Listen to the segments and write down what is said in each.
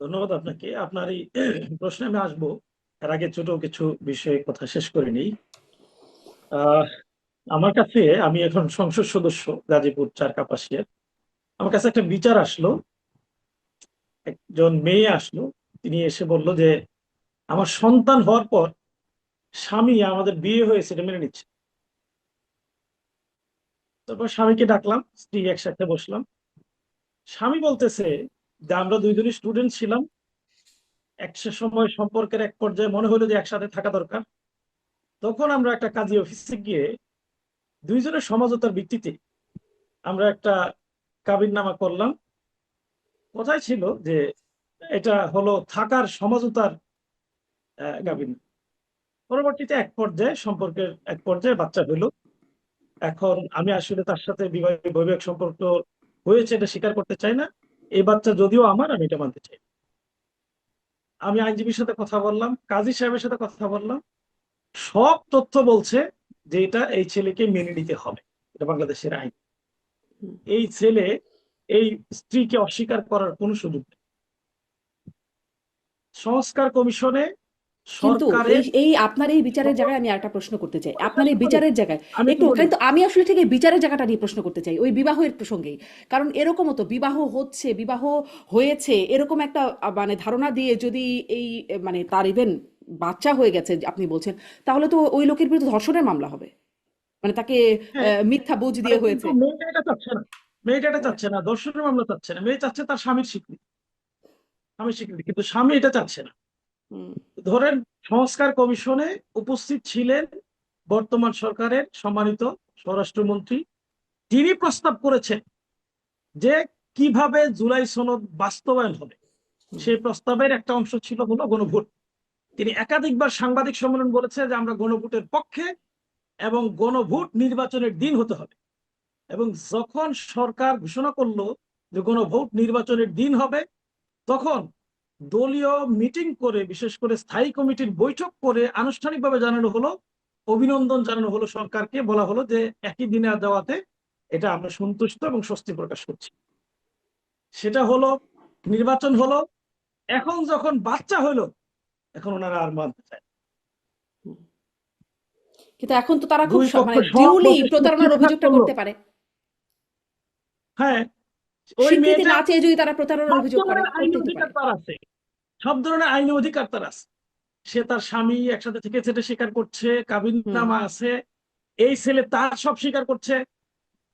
ধন্যবাদ আপনাকে। আপনার এই প্রশ্নে আমি আসবো। এর আগে ছোট কিছু বিষয়ে কথা শেষ করে নিই। আহ, আমার কাছে, আমি এখন সংসদ সদস্য গাজীপুর ৪ কাপাসিয়ার। আমার কাছে একটা বিচার আসলো। একজন মেয়ে আসলো, তিনি এসে বলল যে আমার সন্তান হওয়ার পর স্বামী আমাদের বিয়ে হয়েছে এটা মেনে নিচ্ছে। তারপর স্বামীকে ডাকলাম, স্ত্রী একসাথে বসলাম। স্বামী বলতেছে যে আমরা দুইজনই স্টুডেন্ট ছিলাম, একটা সময় সম্পর্কের এক পর্যায়ে মনে হলো যে একসাথে থাকা দরকার। তখন আমরা একটা কাজী অফিসে গিয়ে দুইজনের সমঝোতার ভিত্তিতে আমরা একটা কাবিননামা করলাম। কথাই ছিল যে এটা হলো থাকার সমঝোতার হুম। কাবিন। পরবর্তীতে এক পর্যায়ে সম্পর্কের এক পর্যায়ে বাচ্চা হইলো। এখন আমি আসলে তার সাথে বৈবাহিক সম্পর্ক হয়েছে এটা স্বীকার করতে চাই না। এই বাচ্চা যদিও আমার, আমি এটা মানতে চাই না। আমি আইনজীবীর সাথে কথা বললাম, কাজী সাহেবের সাথে কথা বললাম, সব তথ্য বলছে যে এটা এই ছেলেকে মেনে নিতে হবে। এটা বাংলাদেশের আইন। হুম। এই ছেলে এই স্ত্রীকে অস্বীকার করার কোনো সুযোগ নেই। সংস্কার কমিশনে কিন্তু এই সরকারের এই আপনার এই বিচারের সকল জায়গায় আমি একটা প্রশ্ন করতে চাই। আপনার পরিদর্শন এই করে। বিচারের জায়গায় আমি একটু একটু, বলি। কিন্তু আমি আসলে ঠিক এই বিচারের জায়গাটা নিয়ে প্রশ্ন করতে চাই, ওই বিবাহের প্রসঙ্গেই। কারণ এরকমও তো বিবাহ হচ্ছে, বিবাহ হয়েছে, এরকম একটা মানে ধারণা দিয়ে যদি এই মানে তার ইভেন বাচ্চা হয়ে গেছে আপনি বলছেন, তাহলে তো ওই লোকের বিরুদ্ধে ধর্ষণের মামলা হবে। মানে তাকে হ্যাঁ, মিথ্যা বুঝ মানে দিয়ে কিন্তু হয়েছে। মেয়েটা এটা চাচ্ছে না। মেয়েটা এটা চাচ্ছে না, ধর্ষণের মামলা চাচ্ছে না। মেয়ে চাচ্ছে তার স্বামীর স্বীকৃতি। স্বামীর স্বীকৃতি, কিন্তু স্বামী এটা চাচ্ছে না। হুম। ধরেন, সংস্কার কমিশনে উপস্থিত ছিলেন বর্তমান সরকারের সম্মানিত স্বরাষ্ট্রমন্ত্রী। তিনি প্রস্তাব করেছেন যে কিভাবে জুলাই সনদ বাস্তবায়ন হবে। হুম। সেই প্রস্তাবের একটা অংশ ছিল হলো গণভোট। তিনি একাধিকবার সাংবাদিক সম্মেলন বলেছে যে আমরা গণভোটের পক্ষে, এবং গণভোট নির্বাচনের দিন হতে হবে। এবং যখন সরকার ঘোষণা করলো যে গণভোট নির্বাচনের দিন হবে, তখন দলীয় মিটিং করে, বিশেষ করে স্থায়ী কমিটির বৈঠক করে আনুষ্ঠানিকভাবে জানানো হলো, অভিনন্দন জানানো হলো সরকারকে। বলা হলো যে একই দিনে দেওয়াতে এটা আমরা সন্তুষ্ট এবং স্বস্তি প্রকাশ করছি। সেটা হলো, নির্বাচন হলো। এখন যখন বাচ্চা হলো, এখন ওনারা আর মানতে চায় না। হুম। কিন্তু এখন তো তারা খুব দুই পক্ষ মানে সব ডিউলি প্রচেষ্টা প্রতারণার ঠিকঠাক অভিযোগটা করলো। করতে পারে। হ্যাঁ, ওই স্বীকৃতি মেয়েটা, না চেয়ে যদি তারা প্রতারণার সব অভিযোগ করে, ধরনের আইনি করতেই তো অধিকার পারে। তার আছে। সব ধরনের আইনি অধিকার তার আছে। সে তার স্বামী একসাথে থেকে সেটা স্বীকার করছে, হুম। কাবিননামা আছে। এই ছেলে তার সব স্বীকার করছে।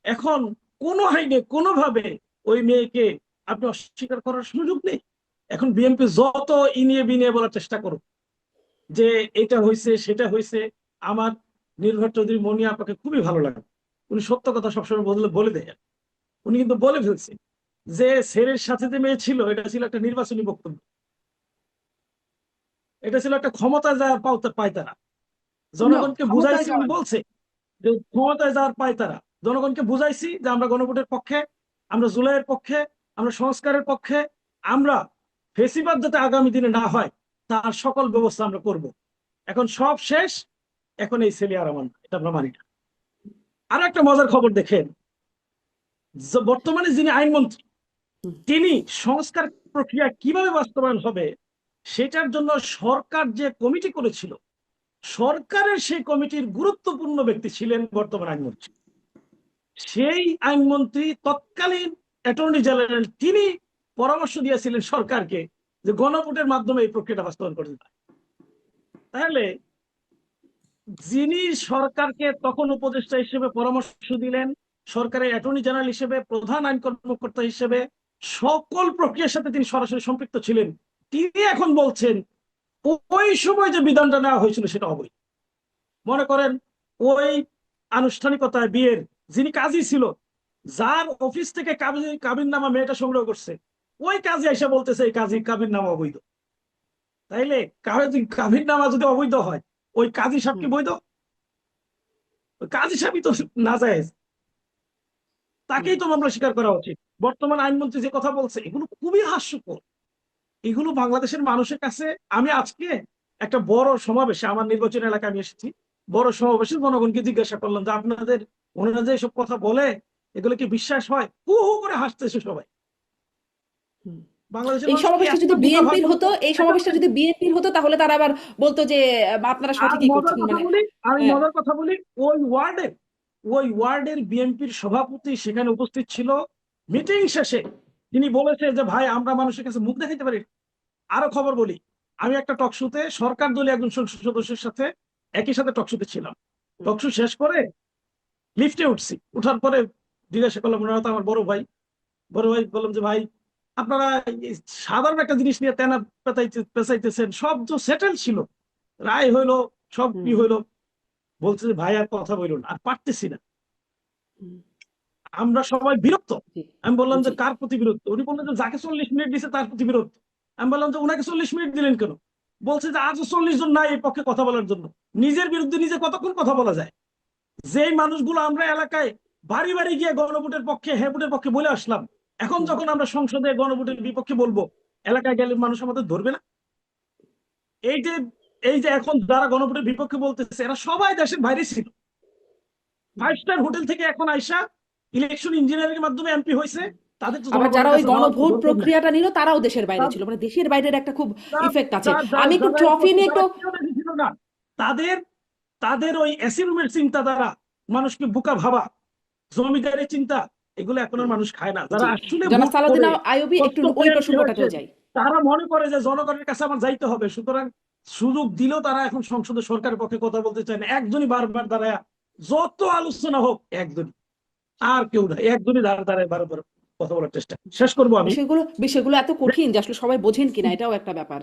এখন কোনো আইনে কোনোভাবে ওই মেয়েকে আপনি অস্বীকার করার সুযোগ নেই। এখন বিএনপি যত ইনিয়ে বিনিয়ে বলার চেষ্টা করুক যে এটা হয়েছে সেটা হয়েছে, আমার নির্ভর চৌধুরী মনি আপাকে খুবই ভালো লাগে। উনি সত্য কথা সবসময় বললে বলে দেয়। উনি কিন্তু বলে ফেলছে যে ছেলের সাথে যে মেয়ে ছিল এটা ছিল একটা নির্বাচনী বক্তব্য। এটা ছিল একটা ক্ষমতায় যাওয়ার পায়তারা। না, জনগণকে ক্ষমতায় বুঝাইছি, উনি যাওয়ার না। বলছে যে ক্ষমতায় যাওয়ার পায়তারা। জনগণকে বুঝাইছি যে আমরা গণভোটের পক্ষে, আমরা জুলাইয়ের পক্ষে, আমরা সংস্কারের পক্ষে, আমরা ফেসিবাদ যাতে আগামী দিনে না হয় তার সকল ব্যবস্থা আমরা করব। এখন সব শেষ। এখন এই ছেলে আর আমার না, এটা আমরা মানি না। আর একটা মজার খবর দেখেন, বর্তমানে যিনি আইনমন্ত্রী, হুম। তিনি সংস্কার প্রক্রিয়া কিভাবে বাস্তবায়ন হবে সেটার জন্য সরকার যে কমিটি করেছিল, সরকারের সেই কমিটির গুরুত্বপূর্ণ ব্যক্তি ছিলেন বর্তমান আইনমন্ত্রী। সেই আইনমন্ত্রী তৎকালীন অ্যাটর্নি জেনারেল, তিনি পরামর্শ দিয়েছিলেন সরকারকে যে গণভোটের মাধ্যমে এই প্রক্রিয়াটা বাস্তবায়ন করতে পারে। তাহলে যিনি সরকারকে তখন উপদেষ্টা হিসেবে পরামর্শ দিলেন, সরকারের অ্যাটর্নি জেনারেল হিসেবে, প্রধান আইন কর্মকর্তা হিসেবে সকল প্রক্রিয়ার সাথে তিনি সরাসরি সম্পৃক্ত ছিলেন, তিনি এখন বলছেন ওই সময় যে বিধানটা নেওয়া হয়েছিল সেটা অবৈধ। মনে করেন, ওই আনুষ্ঠানিকতায় বিয়ের যিনি কাজী ছিল, যার অফিস থেকে কাবিননামা মেয়েটা সংগ্রহ করছে, ওই কাজী এসে বলতেছে এই কাজী কাবিননামা অবৈধ। তাইলে কাবিননামা যদি অবৈধ হয়, ওই কাজী সাহেব কি হুম। বৈধ? ওই কাজী সাহেবই তো নাজায়েজ। হুম। তাকেই তো মামলা স্বীকার করা উচিত। বর্তমান আইনমন্ত্রী যে কথা বলছে এগুলো খুবই হাস্যকর। এগুলো বাংলাদেশের মানুষের কাছে, আমি আজকে একটা বড় সমাবেশে, আমার নির্বাচনী এলাকায় আমি এসেছি, বড় সমাবেশে জনগণকে জিজ্ঞাসা করলাম যে আপনাদের ওনারা যে এসব কথা বলে এগুলো কি বিশ্বাস হয়? হু হু করে হাসতেছে সবাই। হুম। বাংলাদেশের এই মানুষ কি সমাবেশটা এত যদি বোকা বিএনপির ভাবুন হতো, এই সমাবেশটা যদি বিএনপির হতো, তাহলে তারা আবার বলতো যে আপনারা আর সঠিকই মজার করছেন, কথা মানে বলি, আমি হ্যাঁ। মজার কথা বলি, ওই ওয়ার্ডের বিএনপির সভাপতি সেখানে উপস্থিত ছিল। মিটিং শেষে তিনি বলেছে যে ভাই আমরা মানুষের কাছে মুখ দেখাইতে পারি না। আরো খবর বলি, আমি একটা টকশোতে সরকার দলীয় একজন সংসদ সদস্যের সাথে একই সাথে টকশোতে ছিলাম। হুম, টকশো শেষ করে লিফটে উঠছি, উঠার পরে জিজ্ঞাসা করলাম, ওনারা তো আমার বড় ভাই বললাম যে ভাই আপনারা এই সাধারণ একটা জিনিস নিয়ে তেনা পেঁচাইতেছেন, সব তো সেটেল ছিল, রায় হইলো, সব কি হুম, হইলো। বলছে যে ভাই আর কথা বললো না, আর পারতেছি না, হুম, আমরা সবাই বিরক্ত। জি, আমি বললাম যে জি, কার প্রতি বিরক্ত? উনি বললেন যে যাকে 40 মিনিট দিছে তার প্রতি বিরক্ত। আমি বললাম যে উনাকে 40 মিনিট দিলেন কেন? বলছে যে আজও 40 জন নাই এই পক্ষে কথা বলার জন্য। নিজের বিরুদ্ধে নিজে কতক্ষণ কথা বলা যায়? যেই মানুষগুলো আমরা এলাকায় বাড়ি বাড়ি গিয়ে গণভোটের পক্ষে, হ্যাঁ ভোটের পক্ষে বলে আসলাম, এখন হুম। যখন আমরা সংসদে গণভোটের বিপক্ষে বলবো, এলাকায় গেলে মানুষ আমাদের ধরবে না? এই যে এই যে এখন যারা গণভোটের বিপক্ষে বলতেছে, এরা সবাই দেশের বাইরে ছিল। 5 স্টার হোটেল থেকে এখন আইসা ইলেকশন ইঞ্জিনিয়ারিং এর মাধ্যমে এমপি হয়েছে। তাদের তো আবার যারা জনগণের ওই কাছে যাওয়ার গণভোট দরকার নাই। প্রক্রিয়াটা নিল, তারাও দেশের বাইরে তার- ছিল, মানে দেশের বাইরের একটা খুব তার- ইফেক্ট আছে। তার- যারা আমি একটু যারা এই ট্রফি করছে নিয়ে তারা একটু কেউ দেশে ছিল না। তাদের তাদের ওই এসি রুমের চিন্তাধারা, মানুষকে বোকা ভাবা, জমিদারের চিন্তা, এগুলো এখন আর মানুষ খায় না। যারা জি, আসলে জনাব ভোট সালাউদ্দিন করে আইয়ুবী, একটু কষ্ট ওই করে এমপি প্রসঙ্গটাতেও হয়েছেন, যাই। তারা মনে করে যে জনগণের কাছে আমার যাইতে হবে, সুতরাং সুযোগ দিলেও তারা এখন সংসদে সরকারের পক্ষে কথা বলতে চায় না। একজনই বারবার দাঁড়ায়, যত আলোচনা হোক একজনই, আর কেউ না, একজনই দাঁড়ায় বারবার কথা বলার চেষ্টা। শেষ করবো আমি। বিষয়গুলো এত কঠিন যে আসলে সবাই বোঝেন কিনা, এটাও একটা ব্যাপার।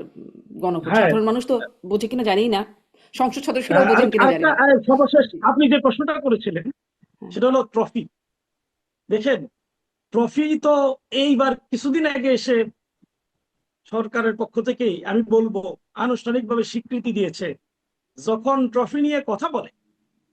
গণভোট হ্যাঁ, সাধারণ মানুষ তো বোঝে কিনা জানি না, সংসদ সদস্যরাও বোঝেন কিনা জানি আরেকটা না। সর্বশেষ জি, আপনি যে প্রশ্নটা করেছিলেন হ্যাঁ, সেটা হলো ট্রফি। দেখেন, ট্রফি তো এইবার কিছুদিন আগে এসে সরকারের পক্ষ থেকেই আমি বলবো আনুষ্ঠানিকভাবে স্বীকৃতি দিয়েছে। যখন ট্রফি নিয়ে কথা বলে